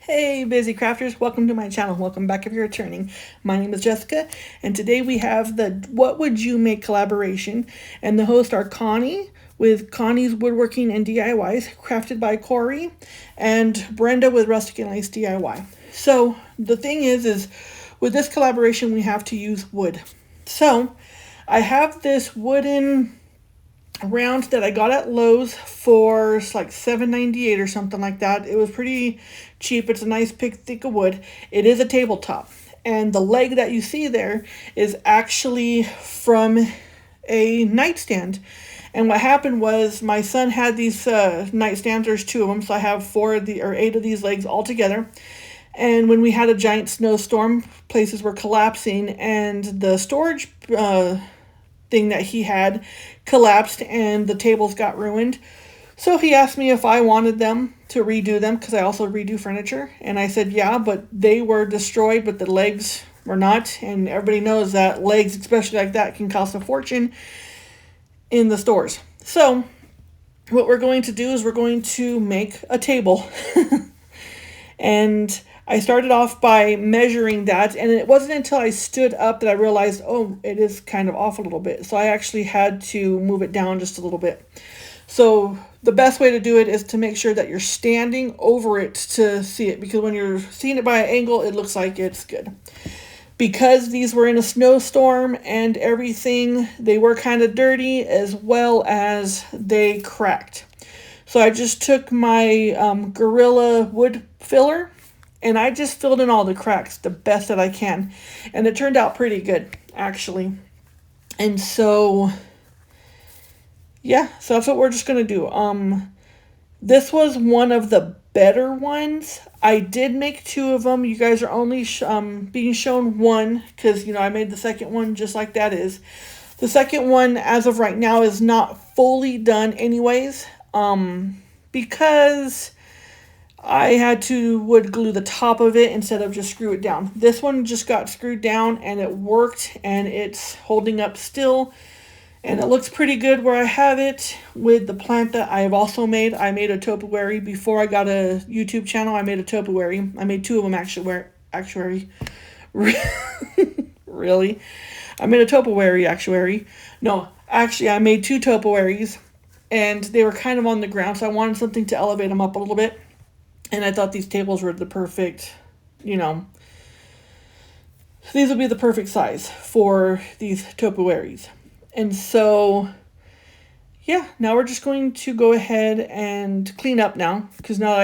Hey, busy crafters, welcome to my channel. Welcome back if you're returning. My name is Jessica, and today we have the What Would You Make collaboration. And the hosts are Connie with Connie's Woodworking and DIYs, crafted by Corey, and Brenda with Rustic and Lace DIY. So the thing is with this collaboration, we have to use wood. So I have this wooden round that I got at Lowe's for like $7.98 or something like that. It was pretty cheap. It's a nice thick of wood. It is a tabletop, and the leg that you see there is actually from a nightstand. And what happened was my son had these nightstands. There's two of them, so I have eight of these legs all together. And when we had a giant snowstorm, places were collapsing, and the storage thing that he had collapsed and the tables got ruined. So he asked me if I wanted them to redo them because I also redo furniture. And I said, yeah, but they were destroyed, but the legs were not. And everybody knows that legs, especially like that, can cost a fortune in the stores. So what we're going to do is we're going to make a table. And I started off by measuring that, and it wasn't until I stood up that I realized, oh, it is kind of off a little bit. So I actually had to move it down just a little bit. So the best way to do it is to make sure that you're standing over it to see it, because when you're seeing it by an angle, it looks like it's good. Because these were in a snowstorm and everything, they were kind of dirty as well as they cracked. So I just took my Gorilla wood filler and I just filled in all the cracks the best that I can. And it turned out pretty good, actually. And so, yeah, so that's what we're just going to do. This was one of the better ones. I did make two of them. You guys are only being shown one because, I made the second one just like that is. The second one, as of right now, is not fully done anyways. Because I had to wood glue the top of it instead of just screw it down. This one just got screwed down and it worked, and it's holding up still. And it looks pretty good where I have it with the plant that I have also made. I made a topiary before I got a YouTube channel. I made a topiary. I made two of them actuary. Really? I made a topiary actuary. No, actually I made two topiaries, and they were kind of on the ground, so I wanted something to elevate them up a little bit. And I thought these tables were the perfect, these would be the perfect size for these topiaries. And so, yeah, now we're just going to go ahead and clean up now. Because now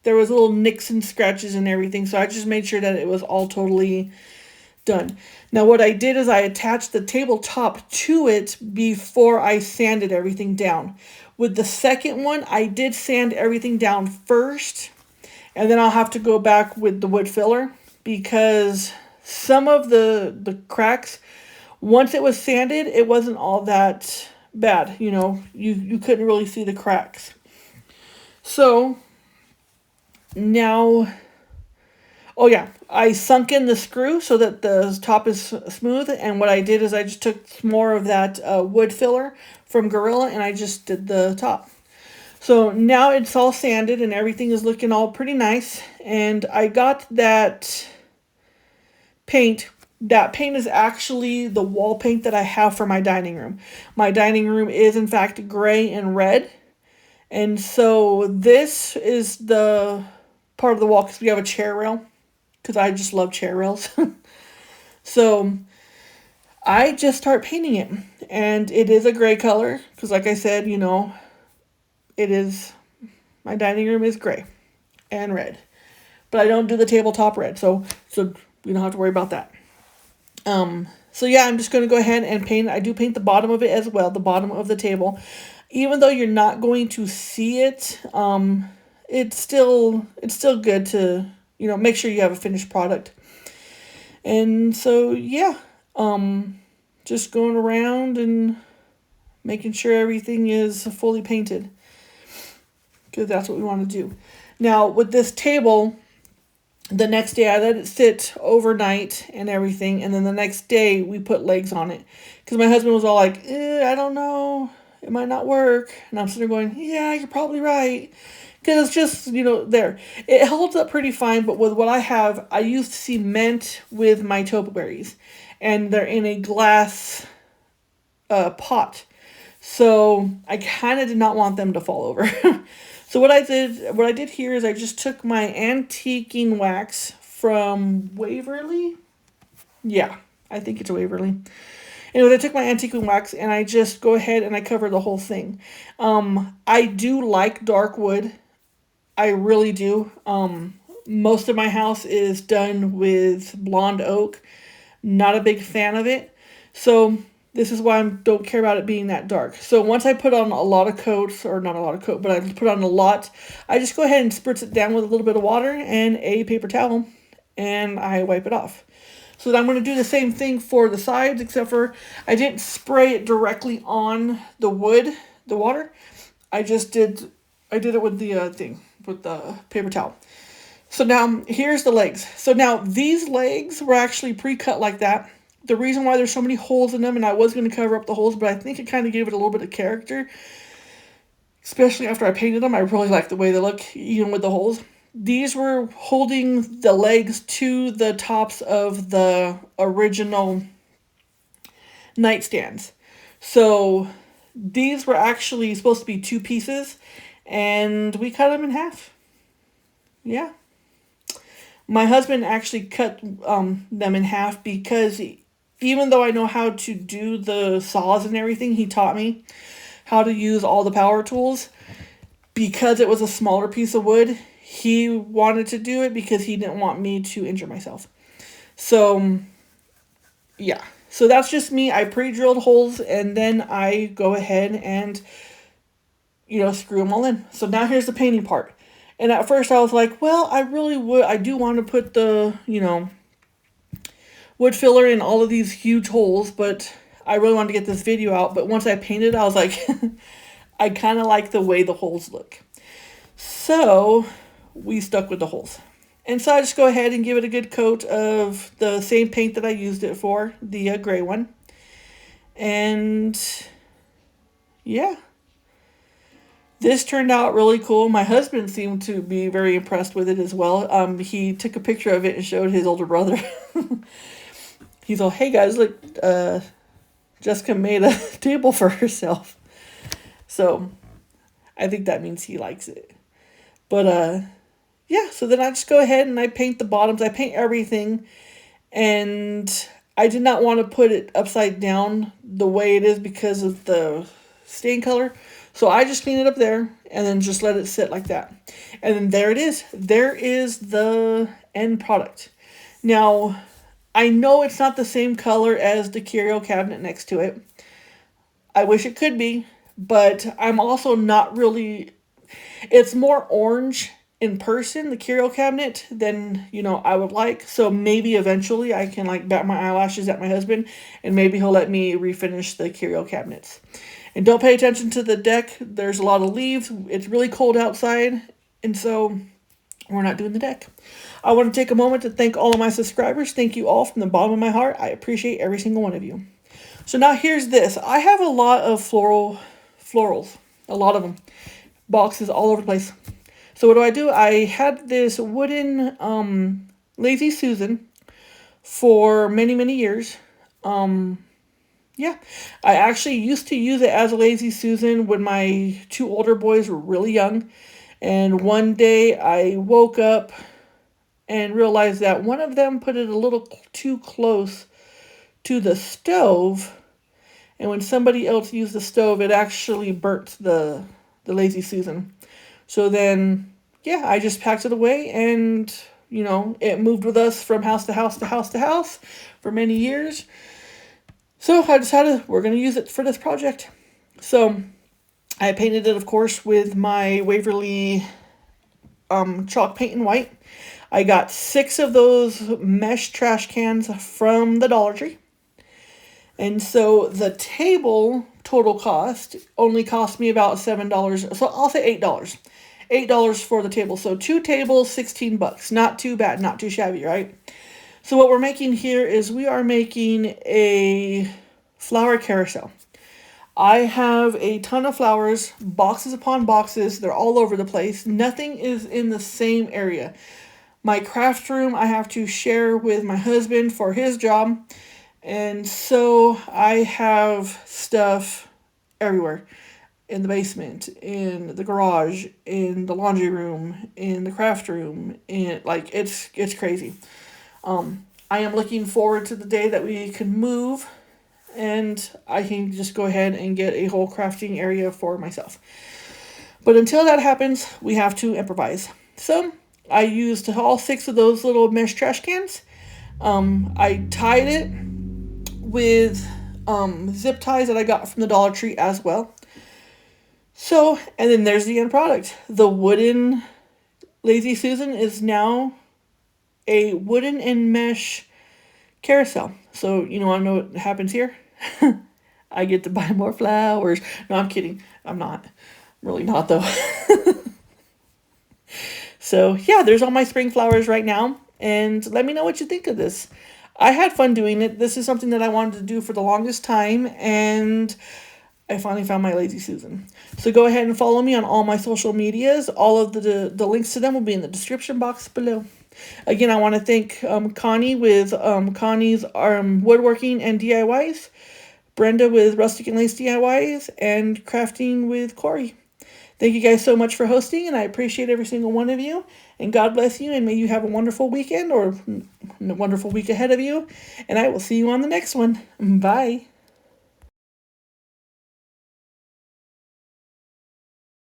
there was little nicks and scratches and everything. So I just made sure that it was all totally done. Now what I did is I attached the tabletop to it before I sanded everything down. With the second one, I did sand everything down first, and then I'll have to go back with the wood filler because some of the cracks, once it was sanded, it wasn't all that bad. You couldn't really see the cracks. So now, oh yeah, I sunk in the screw so that the top is smooth. And what I did is I just took more of that wood filler from Gorilla and I just did the top. So now it's all sanded and everything is looking all pretty nice. And I got that paint. That paint is actually the wall paint that I have for my dining room. My dining room is in fact gray and red. And so this is the part of the wall because we have a chair rail. Because I just love chair rails. So I just start painting it. And it is a gray color. Because like I said, it is, my dining room is gray and red. But I don't do the tabletop red. So we don't have to worry about that. So yeah, I'm just going to go ahead and paint. I do paint the bottom of it as well. The bottom of the table. Even though you're not going to see it, it's still good to make sure you have a finished product. And so, yeah, just going around and making sure everything is fully painted. Because that's what we want to do. Now, with this table, the next day I let it sit overnight and everything. And then the next day we put legs on it. Because my husband was all like, I don't know. It might not work. And I'm sitting there going, yeah, you're probably right. because it's just, there. It holds up pretty fine, but with what I have, I used cement with my topiaries, and they're in a glass pot. So I kind of did not want them to fall over. So what I did here is I just took my antiquing wax from Waverly. Yeah, I think it's Waverly. Anyway, I took my antiquing wax and I just go ahead and I cover the whole thing. I do like dark wood. I really do. Most of my house is done with blonde oak. Not a big fan of it. So this is why I don't care about it being that dark. So once I put on a lot of coats, or not a lot of coat, but I put on a lot, I just go ahead and spritz it down with a little bit of water and a paper towel, and I wipe it off. So then I'm going to do the same thing for the sides, except for I didn't spray it directly on the wood, the water. I did it with the paper towel. So now here's the legs. So now these legs were actually pre-cut like that. The reason why there's so many holes in them, and I was going to cover up the holes, but I think it kind of gave it a little bit of character, especially after I painted them. I really like the way they look, even with the holes. These were holding the legs to the tops of the original nightstands. So these were actually supposed to be 2 pieces, and we cut them in half. Yeah. My husband actually cut them in half because even though I know how to do the saws and everything, he taught me how to use all the power tools. Because it was a smaller piece of wood, he wanted to do it because he didn't want me to injure myself. So, yeah. So that's just me. I pre-drilled holes and then I go ahead and, screw them all in. So now here's the painting part. And at first I was like, well, I do want to put the, wood filler in all of these huge holes, but I really wanted to get this video out. But once I painted, I was like, I kind of like the way the holes look. So we stuck with the holes. And so I just go ahead and give it a good coat of the same paint that I used it for, the gray one. And yeah. This turned out really cool. My husband seemed to be very impressed with it as well. He took a picture of it and showed his older brother. He's all, hey guys, look, Jessica made a table for herself. So I think that means he likes it. But yeah, so then I just go ahead and I paint the bottoms. I paint everything. And I did not want to put it upside down the way it is because of the stain color. So I just clean it up there and then just let it sit like that. And then there it is. There is the end product. Now, I know it's not the same color as the curio cabinet next to it. I wish it could be, but I'm also not really... It's more orange in person, the curio cabinet, than, I would like. So maybe eventually I can, bat my eyelashes at my husband, and maybe he'll let me refinish the curio cabinets. And don't pay attention to the deck. There's a lot of leaves. It's really cold outside, and so we're not doing the deck. I want to take a moment to thank all of my subscribers. Thank you all from the bottom of my heart. I appreciate every single one of you. So now here's this. I have a lot of florals. A lot of them. Boxes all over the place. So what do? I had this wooden Lazy Susan for many, many years. Yeah, I actually used to use it as a Lazy Susan when my 2 older boys were really young. And one day I woke up and realized that one of them put it a little too close to the stove. And when somebody else used the stove, it actually burnt the Lazy Susan. So then, yeah, I just packed it away and, it moved with us from house to house to house to house for many years. So I decided we're going to use it for this project. So I painted it, of course, with my Waverly chalk paint in white. I got 6 of those mesh trash cans from the Dollar Tree. And so the table total cost only cost me about $7. So I'll say $8. $8 for the table. So 2 tables, $16. Not too bad, not too shabby, right? So what we're making here is we are making a flower carousel. I have a ton of flowers, boxes upon boxes. They're all over the place. Nothing is in the same area. My craft room I have to share with my husband for his job. And so I have stuff everywhere. In the basement, in the garage, in the laundry room, in the craft room, in like it's crazy. I am looking forward to the day that we can move and I can just go ahead and get a whole crafting area for myself. But until that happens, we have to improvise. So I used all 6 of those little mesh trash cans. I tied it with zip ties that I got from the Dollar Tree as well. So, and then there's the end product. The wooden Lazy Susan is now a wooden and mesh carousel. So, I know what happens here? I get to buy more flowers. No, I'm kidding. I'm not. I'm really not, though. So, yeah, there's all my spring flowers right now. And let me know what you think of this. I had fun doing it. This is something that I wanted to do for the longest time. And I finally found my Lazy Susan. So go ahead and follow me on all my social medias. All of the links to them will be in the description box below. Again, I want to thank Connie with Connie's woodworking and DIYs, Brenda with Rustic and Lace DIYs, and Crafting with Corey. Thank you guys so much for hosting, and I appreciate every single one of you. And God bless you, and may you have a wonderful weekend or a wonderful week ahead of you. And I will see you on the next one. Bye.